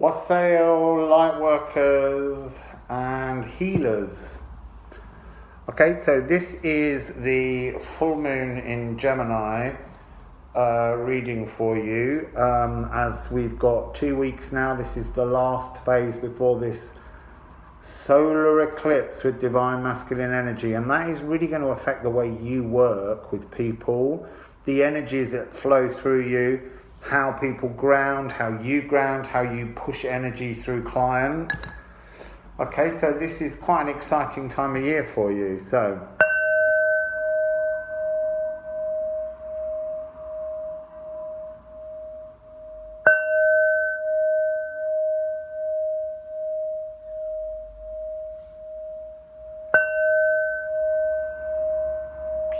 Wassail, Lightworkers and Healers. Okay, so this is the full moon in Gemini reading for you. As we've got 2 weeks now, this is the last phase before this solar eclipse with divine masculine energy, and that is really going to affect the way you work with people, the energies that flow through you, how people ground, how you push energy through clients. Okay, so this is quite an exciting time of year for you. So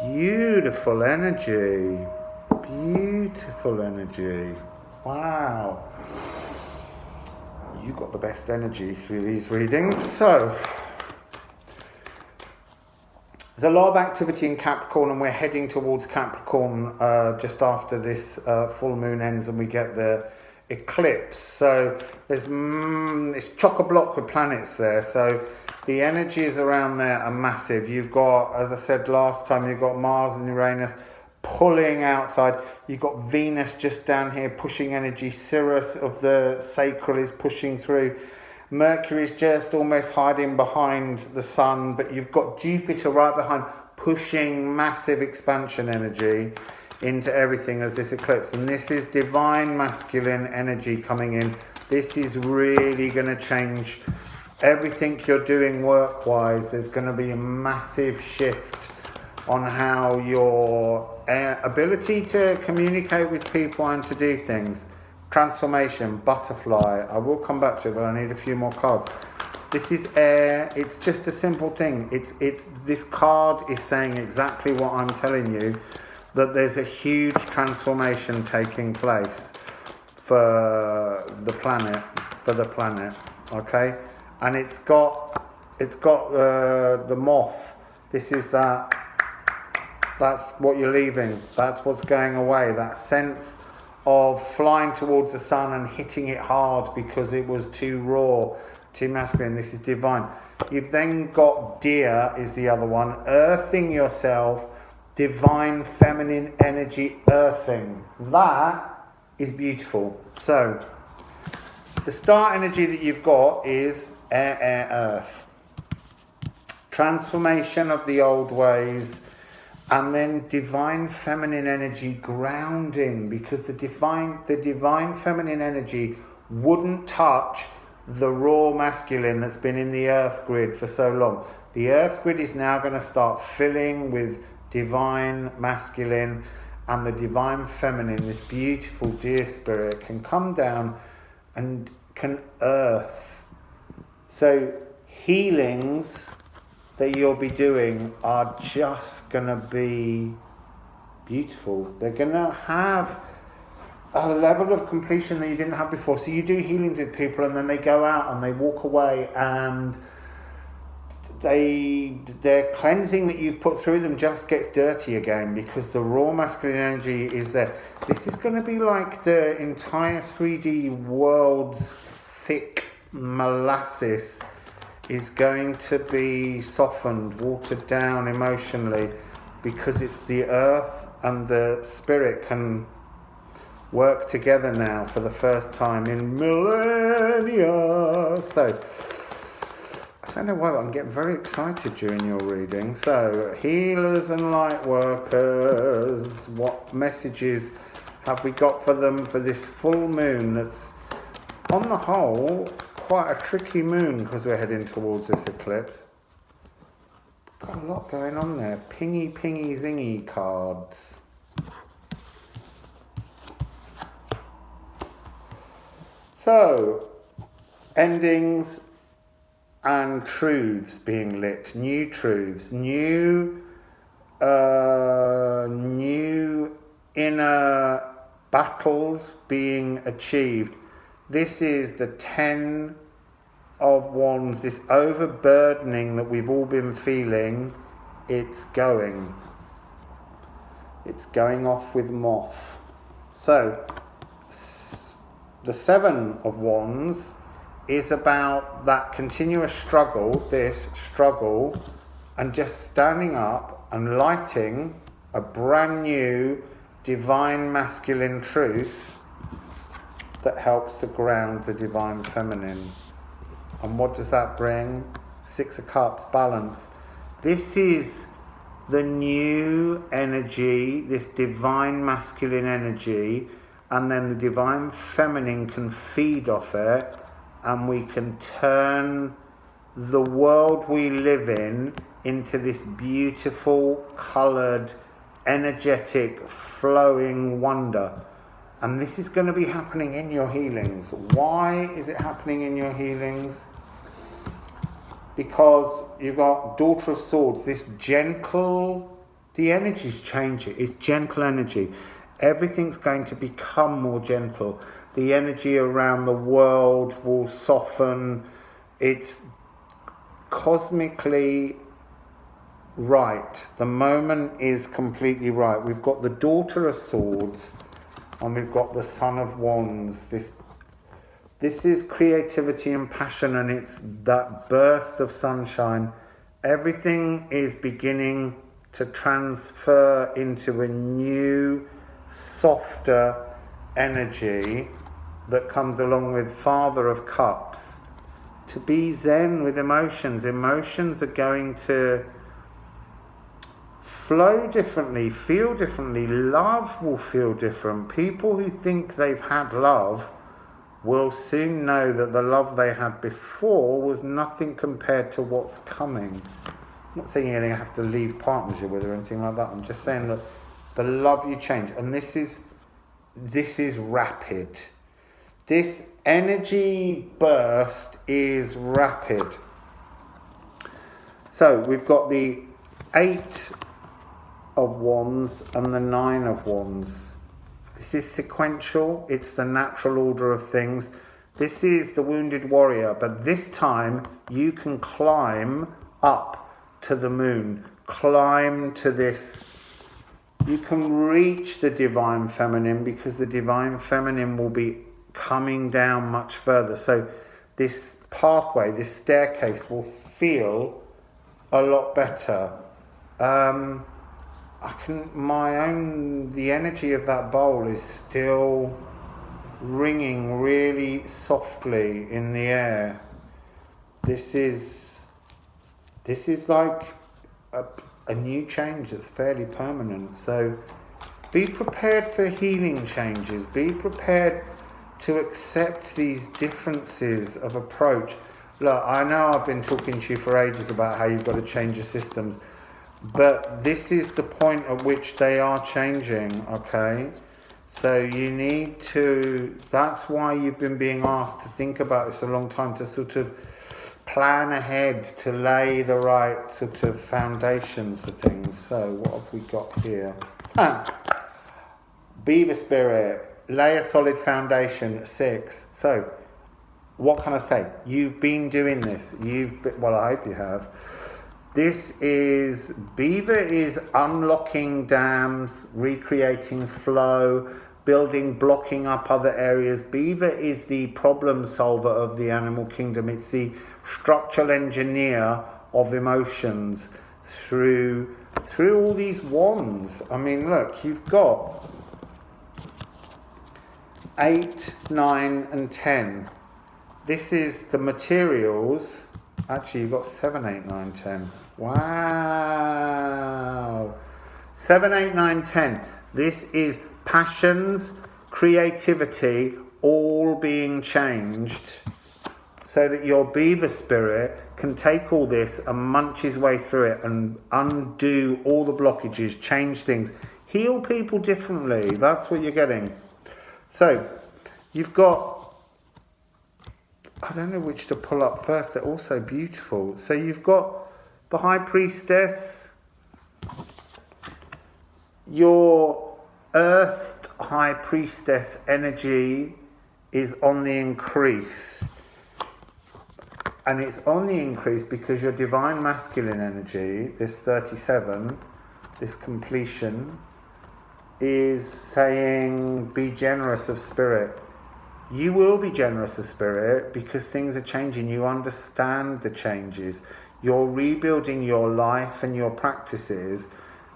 beautiful energy. Beautiful energy. Wow. You got the best energies through these readings. So, there's a lot of activity in Capricorn, and we're heading towards Capricorn just after this full moon ends and we get the eclipse. So, there's it's chock-a-block with planets there. So, the energies around there are massive. You've got, as I said last time, you've got Mars and Uranus pulling outside. You've got Venus just down here pushing energy. Sirius of the sacral is pushing through. Mercury is just almost hiding behind the sun, but you've got Jupiter right behind pushing massive expansion energy into everything as this eclipse. And this is divine masculine energy coming in. This is really going to change everything you're doing work-wise. There's going to be a massive shift on how your ability to communicate with people and to do things. Transformation, butterfly. I will come back to it, but I need a few more cards. This is air. It's just a simple thing. It's this card is saying exactly what I'm telling you, that there's a huge transformation taking place for the planet. Okay, and it's got the moth. This is that. That's what you're leaving. That's what's going away. That sense of flying towards the sun and hitting it hard because it was too raw, too masculine. This is divine. You've then got Dyer is the other one. Earthing yourself. Divine feminine energy earthing. That is beautiful. So, the start energy that you've got is air, earth. Transformation of the old ways. And then divine feminine energy grounding, because the divine feminine energy wouldn't touch the raw masculine that's been in the earth grid for so long. The earth grid is now going to start filling with divine masculine, and the divine feminine, this beautiful deer spirit, can come down and can earth. So healings that you'll be doing are just going to be beautiful. They're going to have a level of completion that you didn't have before. So you do healings with people and then they go out and they walk away, and their cleansing that you've put through them just gets dirty again because the raw masculine energy is there. This is going to be like the entire 3D world's thick molasses is going to be softened, watered down emotionally, because it's the earth and the spirit can work together now for the first time in millennia. So, I don't know why, but I'm getting very excited during your reading. So, healers and light workers, what messages have we got for them for this full moon that's, on the whole, quite a tricky moon because we're heading towards this eclipse. Got a lot going on there. Pingy, zingy cards. So, endings and truths being lit. New truths. New inner battles being achieved. This is the 10 of Wands, this overburdening that we've all been feeling. It's going off with moth. So, the Seven of Wands is about that continuous struggle, and just standing up and lighting a brand new divine masculine truth that helps to ground the divine feminine. And what does that bring? Six of Cups, balance. This is the new energy, this divine masculine energy, and then the divine feminine can feed off it, and we can turn the world we live in into this beautiful, coloured, energetic, flowing wonder. And this is going to be happening in your healings. Why is it happening in your healings? Because you've got Daughter of Swords, this gentle, the energy's changing, it's gentle energy. Everything's going to become more gentle. The energy around the world will soften. It's cosmically right. The moment is completely right. We've got the Daughter of Swords and we've got the Son of Wands. This is creativity and passion, and it's that burst of sunshine. Everything is beginning to transfer into a new, softer energy that comes along with Father of Cups. To be zen with emotions. Emotions are going to flow differently, feel differently. Love will feel different. People who think they've had love will soon know that the love they had before was nothing compared to what's coming. I'm not saying you're going to have to leave partners you're with or anything like that. I'm just saying that the love you change. And this is rapid. This energy burst is rapid. So we've got the 8 of Wands and the 9 of Wands. This is sequential. It's the natural order of things. This is the wounded warrior, but this time you can climb up to the moon, climb to this. You can reach the divine feminine, because the divine feminine will be coming down much further. So this pathway, this staircase will feel a lot better. The energy of that bowl is still ringing really softly in the air. This is like a new change that's fairly permanent. So be prepared for healing changes. Be prepared to accept these differences of approach. Look, I know I've been talking to you for ages about how you've got to change your systems, but this is the point at which they are changing, okay? So you need to, that's why you've been being asked to think about this a long time, to sort of plan ahead, to lay the right sort of foundations of things. So what have we got here? Beaver Spirit, lay a solid foundation, 6. So what can I say? You've been doing this. Well, I hope you have. This is, Beaver is unlocking dams, recreating flow, building, blocking up other areas. Beaver is the problem solver of the animal kingdom. It's the structural engineer of emotions through all these wands. I mean, look, you've got 8, 9 and 10. This is the materials. Actually, you've got 7, 8, 9, 10. Wow. 7, 8, 9, 10. This is passions, creativity, all being changed so that your beaver spirit can take all this and munch his way through it and undo all the blockages, change things, heal people differently. That's what you're getting. So you've got, I don't know which to pull up first, they're all so beautiful. So you've got the High Priestess, your Earthed High Priestess energy is on the increase. And it's on the increase because your Divine Masculine energy, this 37, this completion, is saying be generous of spirit. You will be generous of spirit because things are changing. You understand the changes. You're rebuilding your life and your practices.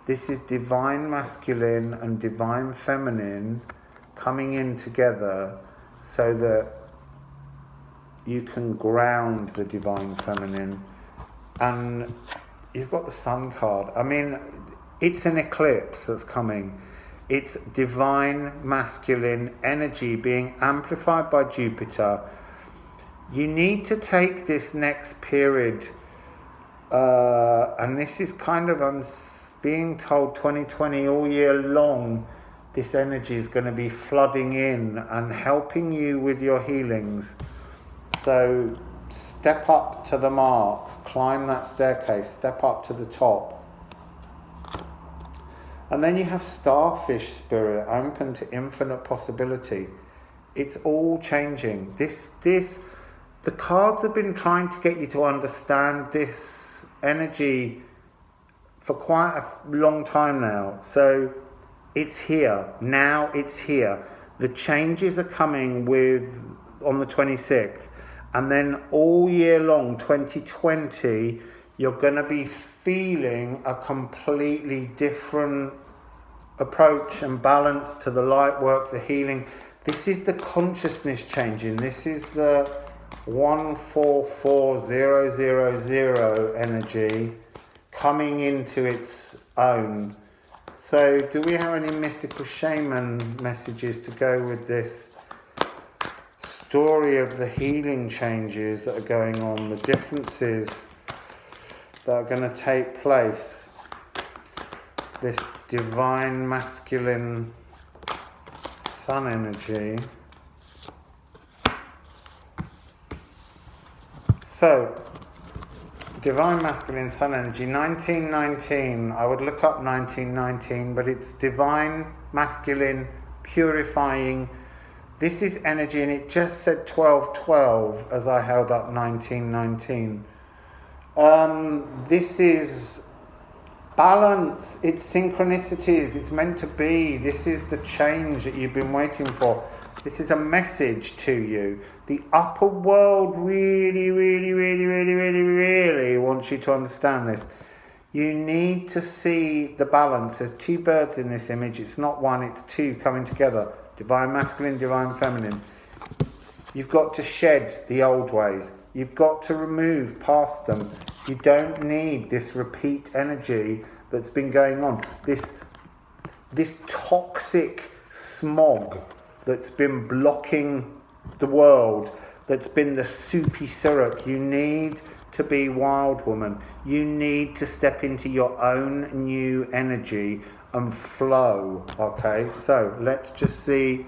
This is divine masculine and divine feminine coming in together so that you can ground the divine feminine. And you've got the sun card. I mean, it's an eclipse that's coming. It's divine masculine energy being amplified by Jupiter. You need to take this next period, and this is kind of, I'm being told 2020 all year long, this energy is going to be flooding in and helping you with your healings. So step up to the mark, climb that staircase, step up to the top. And then you have starfish spirit, open to infinite possibility. It's all changing. The cards have been trying to get you to understand this energy for quite a long time now. So it's here. Now it's here. The changes are coming on the 26th. And then all year long, 2020, you're going to be feeling a completely different approach and balance to the light work, the healing. This is the consciousness changing. This is the 144000 energy coming into its own. So do we have any mystical shaman messages to go with this story of the healing changes that are going on, the differences that are going to take place, this divine masculine sun energy? So, divine masculine sun energy, 1919, I would look up 1919, but it's divine masculine purifying. This is energy, and it just said 1212 as I held up 1919. This is balance, it's synchronicities, it's meant to be. This is the change that you've been waiting for. This is a message to you. The upper world really wants you to understand this. You need to see the balance. There's two birds in this image. It's not one, it's two coming together. Divine masculine, divine feminine. You've got to shed the old ways. You've got to remove past them. You don't need this repeat energy that's been going on. This toxic smog that's been blocking the world, that's been the soupy syrup. You need to be wild woman. You need to step into your own new energy and flow. Okay, so let's just see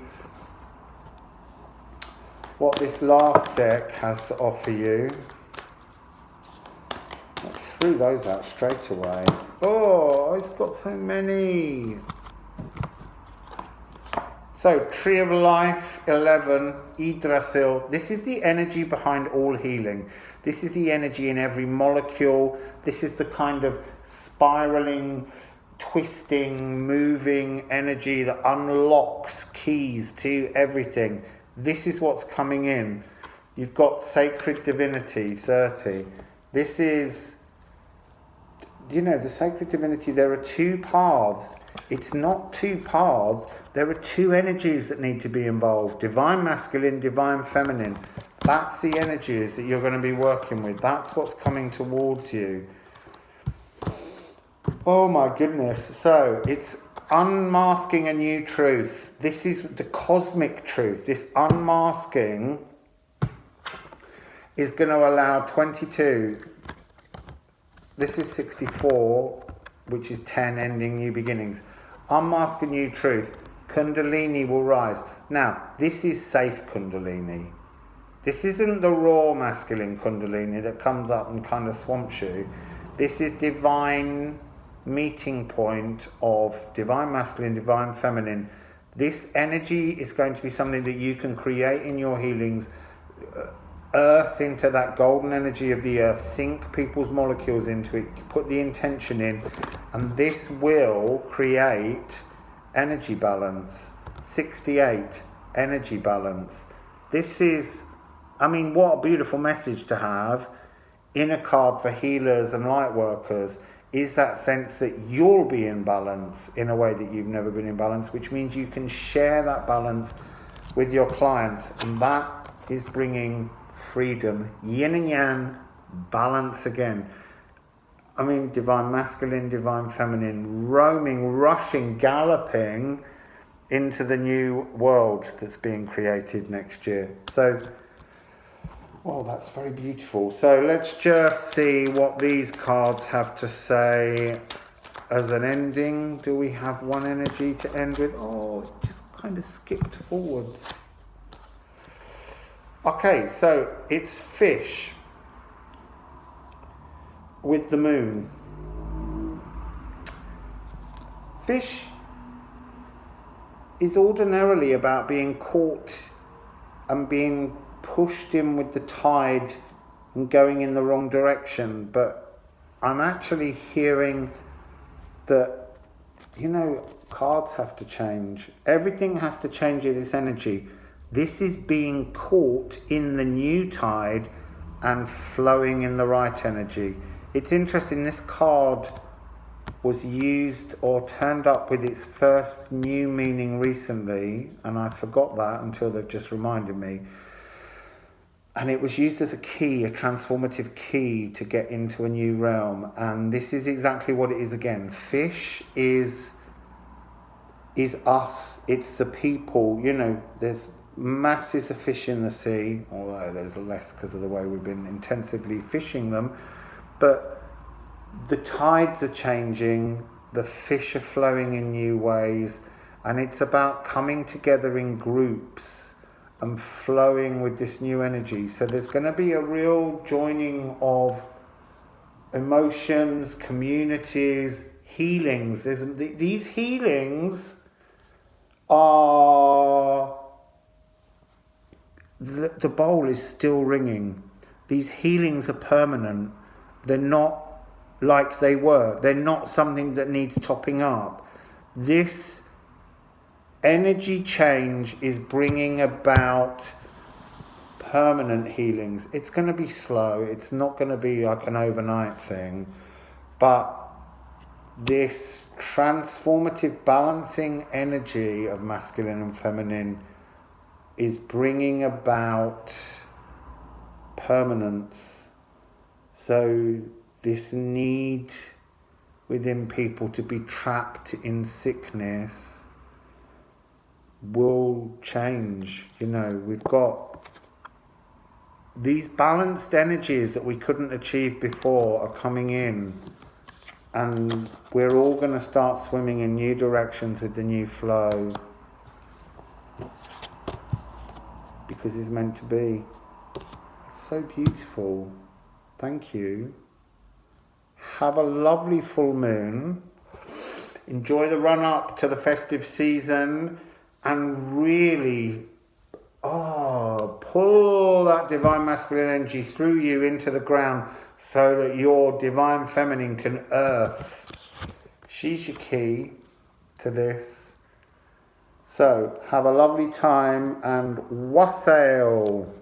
what this last deck has to offer you. I threw those out straight away. Oh, it's got so many. So, Tree of Life, 11, Yggdrasil. This is the energy behind all healing. This is the energy in every molecule. This is the kind of spiraling, twisting, moving energy that unlocks keys to everything. This is what's coming in. You've got Sacred Divinity, 30. This is, the Sacred Divinity, there are two paths. It's not two paths. There are two energies that need to be involved. Divine masculine, divine feminine. That's the energies that you're going to be working with. That's what's coming towards you. Oh my goodness. So it's unmasking a new truth. This is the cosmic truth. This unmasking is going to allow 22. This is 64, which is 10, ending new beginnings. Unmask a new truth. Kundalini will rise. Now, this is safe Kundalini. This isn't the raw masculine Kundalini that comes up and kind of swamps you. This is divine meeting point of divine masculine, divine feminine. This energy is going to be something that you can create in your healings. Earth into that golden energy of the earth, sink people's molecules into it, put the intention in, and this will create energy balance. 68, energy balance. This is, I mean, what a beautiful message to have in a card for healers and light workers, is that sense that you'll be in balance in a way that you've never been in balance, which means you can share that balance with your clients, and that is bringing freedom, yin and yang, balance again. I mean, divine masculine, divine feminine, roaming, rushing, galloping into the new world that's being created next year. So, well, that's very beautiful. So let's just see what these cards have to say as an ending. Do we have one energy to end with? Oh, it just kind of skipped forwards. Okay, so it's fish with the moon. Fish is ordinarily about being caught and being pushed in with the tide and going in the wrong direction, but I'm actually hearing that, you know, cards have to change. Everything has to change in this energy. This is being caught in the new tide and flowing in the right energy. It's interesting, this card was used or turned up with its first new meaning recently, and I forgot that until they've just reminded me. And it was used as a key, a transformative key to get into a new realm. And this is exactly what it is again. Fish is us. It's the people. You know, there's masses of fish in the sea, although there's less because of the way we've been intensively fishing them. But the tides are changing, the fish are flowing in new ways, and it's about coming together in groups and flowing with this new energy. So there's going to be a real joining of emotions, communities, healings. These healings are... The bowl is still ringing. These healings are permanent. They're not like they were. They're not something that needs topping up. This energy change is bringing about permanent healings. It's going to be slow. It's not going to be like an overnight thing. But this transformative balancing energy of masculine and feminine is bringing about permanence. So this need within people to be trapped in sickness will change. You know, we've got these balanced energies that we couldn't achieve before are coming in, and we're all going to start swimming in new directions with the new flow, because it's meant to be. It's so beautiful. Thank you. Have a lovely full moon. Enjoy the run up to the festive season, and really pull that divine masculine energy through you into the ground so that your divine feminine can earth. She's your key to this. So have a lovely time and wassail.